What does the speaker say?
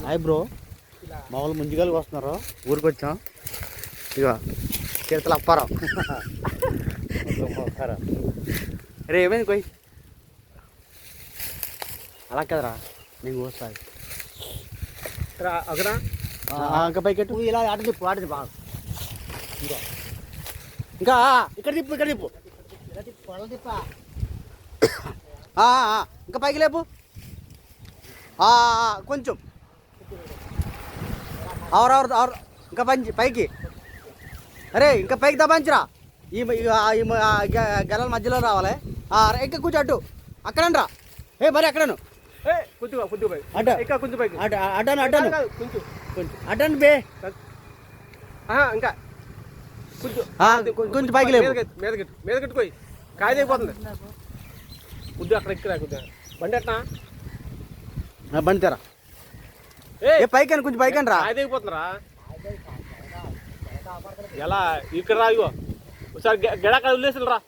Hi bro, మా వాళ్ళు ముందుగాలికి వస్తున్నారు. ఊరికి వచ్చాం. ఇక తీర్థలు అప్పారావు. రే ఏమైంది కొయ్? అలా కదరా, నేను వస్తాను. ఇంకా పైకెట్టు, ఇలా ఆట తిప్పు, ఆట తిప్పు. ఇంకా ఇక్కడ తిప్పు, ఇక్కడ తిప్పు. ఇంకా పైకి లేపు. కొంచెం ఆరు ఇంకా పైకి. అరే ఇంకా పైకి దబాయించరా. ఈ గెలల మధ్యలో రావాలి. ఇంకా కూర్చో అడ్డు అక్కడనరా. మరి అక్కడను అడ్డాను అడ్డాను బే. ఇంకా కొంచెం పైకి లేపు. మీద కట్టుకోయి కాయ దిగిపోతుంది. కొద్దిగా అక్కడ ఎక్కిరా, కొద్దిగా బండి అట్నా బండి తెరా. పైకి కొంచెం పైకి రా. కాయ దిగిపోతుందిరా. ఎలా ఇక్కడ రా. ఇగో ఒకసారి గెడ అక్కడ వదిలేసి రా.